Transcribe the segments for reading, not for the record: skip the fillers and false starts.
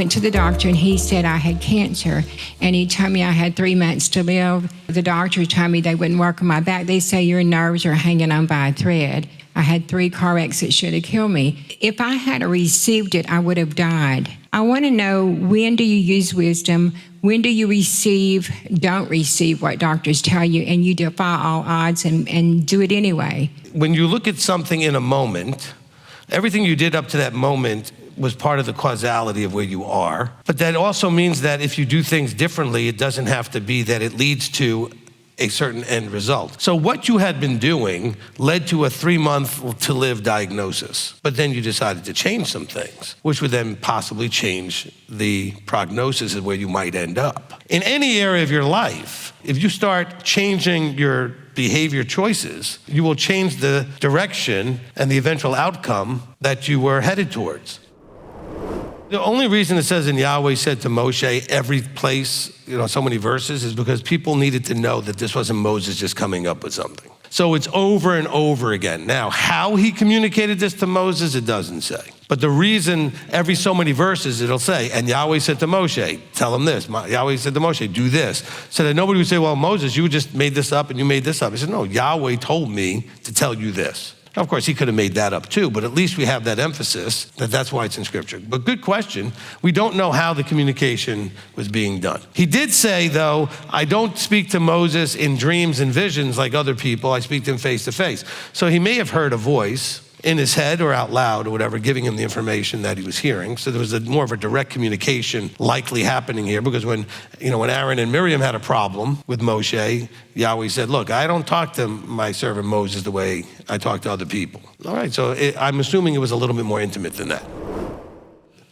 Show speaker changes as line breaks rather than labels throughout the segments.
went to the doctor and he said I had cancer, and he told me I had 3 months to live. The doctor told me they wouldn't work on my back. They say your nerves are hanging on by a thread. I had 3 car wrecks that should have killed me. If I had received it, I would have died. I want to know, when do you use wisdom? When do you don't receive what doctors tell you, and you defy all odds and do it anyway?
When you look at something in a moment, everything you did up to that moment was part of the causality of where you are. But that also means that if you do things differently, it doesn't have to be that it leads to a certain end result. So what you had been doing led to a 3-month to live diagnosis, but then you decided to change some things, which would then possibly change the prognosis of where you might end up. In any area of your life, if you start changing your behavior choices, you will change the direction and the eventual outcome that you were headed towards. The only reason it says, and Yahweh said to Moshe every place, so many verses, is because people needed to know that this wasn't Moses just coming up with something. So it's over and over again. Now, how he communicated this to Moses, it doesn't say. But the reason every so many verses it'll say, and Yahweh said to Moshe, tell him this. Yahweh said to Moshe, do this. So that nobody would say, well, Moses, you just made this up and you made this up. He said, no, Yahweh told me to tell you this. Of course, he could have made that up too, but at least we have that emphasis that that's why it's in Scripture. But good question. We don't know how the communication was being done. He did say, though, I don't speak to Moses in dreams and visions like other people. I speak to him face to face. So he may have heard a voice in his head or out loud or whatever, giving him the information that he was hearing. So there was more of a direct communication likely happening here, because when Aaron and Miriam had a problem with Moshe, Yahweh said, look, I don't talk to my servant Moses the way I talk to other people. All right, so I'm assuming it was a little bit more intimate than that.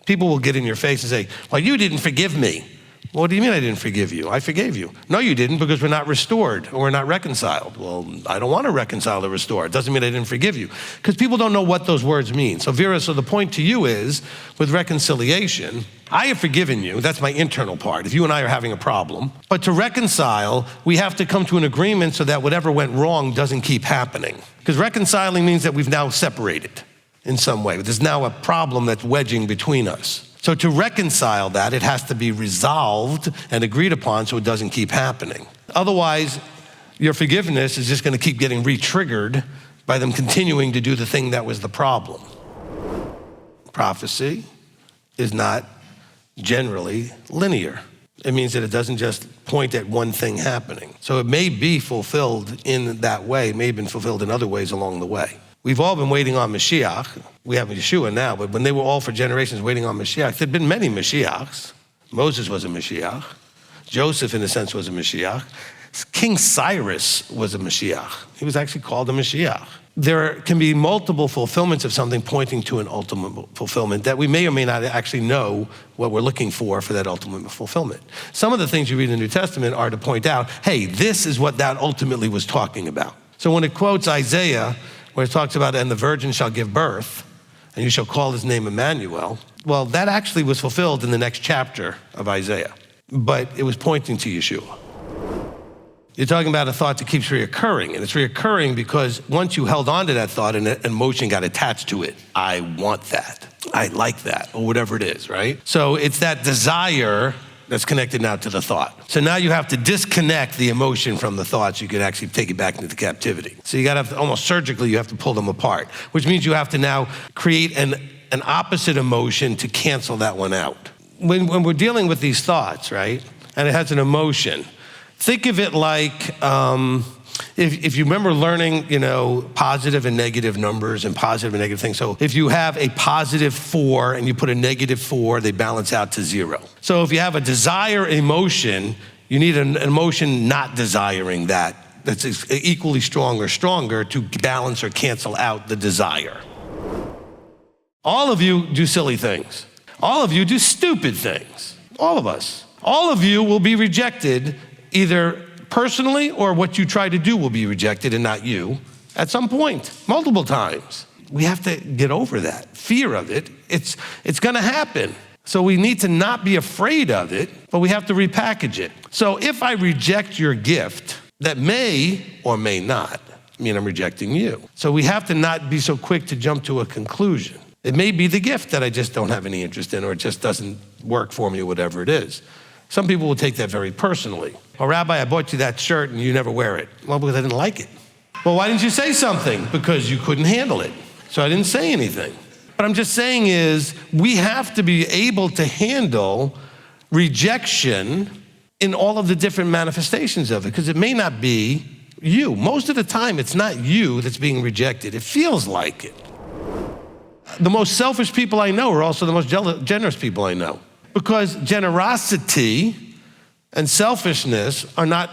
People will get in your face and say, well, you didn't forgive me. Well, what do you mean I didn't forgive you? I forgave you. No, you didn't, because we're not restored or we're not reconciled. Well, I don't want to reconcile or restore. It doesn't mean I didn't forgive you, because people don't know what those words mean. So Vera, the point to you is, with reconciliation, I have forgiven you. That's my internal part. If you and I are having a problem. But to reconcile, we have to come to an agreement so that whatever went wrong doesn't keep happening. Because reconciling means that we've now separated in some way. There's now a problem that's wedging between us. So to reconcile that, it has to be resolved and agreed upon so it doesn't keep happening. Otherwise, your forgiveness is just going to keep getting re-triggered by them continuing to do the thing that was the problem. Prophecy is not generally linear. It means that it doesn't just point at one thing happening. So it may be fulfilled in that way, it may have been fulfilled in other ways along the way. We've all been waiting on Mashiach. We have Yeshua now, but when they were all for generations waiting on Mashiach, there'd been many Mashiachs. Moses was a Mashiach. Joseph, in a sense, was a Mashiach. King Cyrus was a Mashiach. He was actually called a Mashiach. There can be multiple fulfillments of something pointing to an ultimate fulfillment that we may or may not actually know what we're looking for that ultimate fulfillment. Some of the things you read in the New Testament are to point out, hey, this is what that ultimately was talking about. So when it quotes Isaiah, where it talks about, and the virgin shall give birth, and you shall call his name Emmanuel, well, that actually was fulfilled in the next chapter of Isaiah, but it was pointing to Yeshua. You're talking about a thought that keeps reoccurring, and it's reoccurring because once you held on to that thought and an emotion got attached to it, I want that, I like that, or whatever it is, right? So it's that desire that's connected now to the thought. So now you have to disconnect the emotion from the thought so you can actually take it back into captivity. So you gotta almost surgically, you have to pull them apart, which means you have to now create an opposite emotion to cancel that one out. When we're dealing with these thoughts, right, and it has an emotion, think of it like, if you remember learning, positive and negative numbers and positive and negative things. So if you have a positive 4 and you put a negative 4, they balance out to 0. So if you have a desire emotion, you need an emotion not desiring that's equally strong or stronger to balance or cancel out the desire. All of you do silly things. All of you do stupid things. All of us. All of you will be rejected either personally, or what you try to do will be rejected and not you at some point, multiple times. We have to get over that fear of it. It's going to happen. So we need to not be afraid of it, but we have to repackage it. So if I reject your gift, that may or may not mean I'm rejecting you. So we have to not be so quick to jump to a conclusion. It may be the gift that I just don't have any interest in, or it just doesn't work for me, or whatever it is. Some people will take that very personally. Oh, Rabbi, I bought you that shirt and you never wear it. Well, because I didn't like it. Well, why didn't you say something? Because you couldn't handle it. So I didn't say anything. What I'm just saying is we have to be able to handle rejection in all of the different manifestations of it, because it may not be you. Most of the time, it's not you that's being rejected. It feels like it. The most selfish people I know are also the most generous people I know, because generosity and selfishness are not,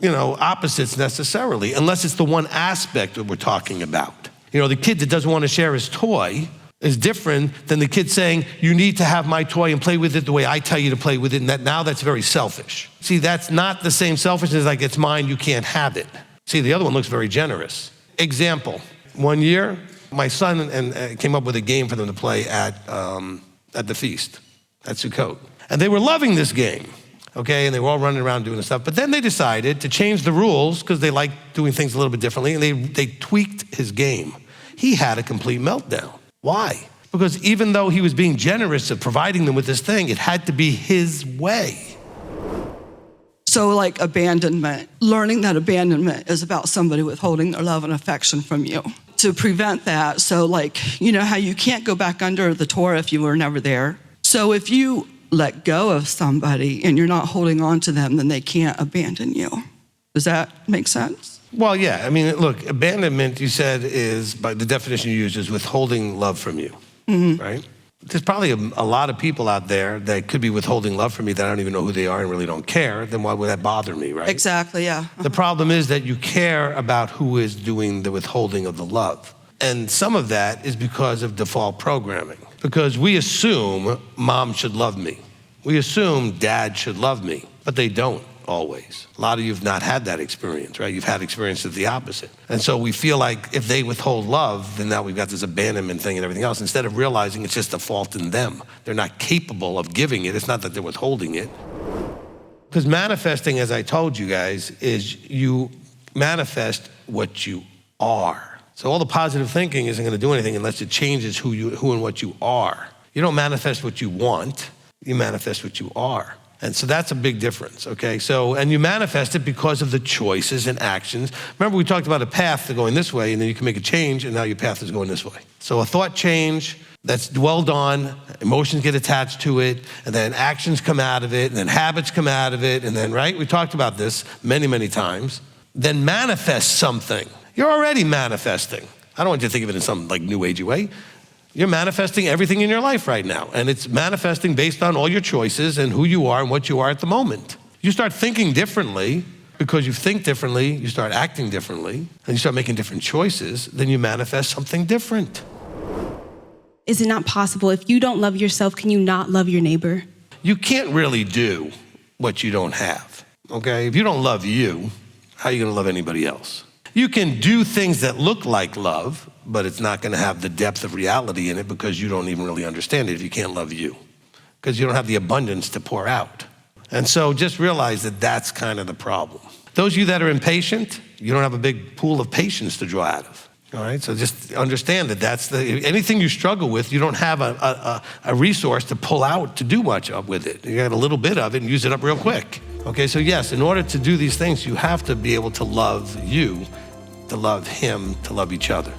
opposites necessarily, unless it's the one aspect that we're talking about. The kid that doesn't want to share his toy is different than the kid saying, you need to have my toy and play with it the way I tell you to play with it, and now that's very selfish. See, that's not the same selfishness like it's mine, you can't have it. See, the other one looks very generous. Example, one year, my son came up with a game for them to play at the feast, at Sukkot. And they were loving this game, okay? And they were all running around doing stuff. But then they decided to change the rules because they like doing things a little bit differently, and they tweaked his game. He had a complete meltdown. Why? Because even though he was being generous of providing them with this thing, it had to be his way.
So like abandonment, learning that abandonment is about somebody withholding their love and affection from you. To prevent that, so how you can't go back under the Torah if you were never there. So if you let go of somebody and you're not holding on to them, then they can't abandon you. Does that make sense?
Well, yeah. Look, abandonment, you said, is, by the definition you used, is withholding love from you, right? There's probably a lot of people out there that could be withholding love from me that I don't even know who they are and really don't care. Then why would that bother me, right?
Exactly, yeah.
The problem is that you care about who is doing the withholding of the love. And some of that is because of default programming. Because we assume mom should love me. We assume dad should love me, but they don't always. A lot of you have not had that experience, right? You've had experiences the opposite. And so we feel like if they withhold love, then now we've got this abandonment thing and everything else, instead of realizing it's just a fault in them. They're not capable of giving it. It's not that they're withholding it. Because manifesting, as I told you guys, is you manifest what you are. So all the positive thinking isn't going to do anything unless it changes who and what you are. You don't manifest what you want, you manifest what you are. And so that's a big difference, okay? And you manifest it because of the choices and actions. Remember, we talked about a path to going this way, and then you can make a change, and now your path is going this way. So a thought change that's dwelled on, emotions get attached to it, and then actions come out of it, and then habits come out of it, and then, right? We talked about this many, many times. Then manifest something. You're already manifesting. I don't want you to think of it in some new agey way. You're manifesting everything in your life right now, and it's manifesting based on all your choices and who you are and what you are at the moment. You start thinking differently because you think differently, you start acting differently, and you start making different choices, then you manifest something different.
Is it not possible, if you don't love yourself, can you not love your neighbor?
You can't really do what you don't have, okay? If you don't love you, how are you gonna love anybody else? You can do things that look like love, but it's not going to have the depth of reality in it because you don't even really understand it if you can't love you, because you don't have the abundance to pour out. And so just realize that that's kind of the problem. Those of you that are impatient, you don't have a big pool of patience to draw out of. All right, so just understand that anything you struggle with, you don't have a resource to pull out to do much of with it. You have a little bit of it and use it up real quick. Okay, so yes, in order to do these things, you have to be able to love you, to love him, to love each other.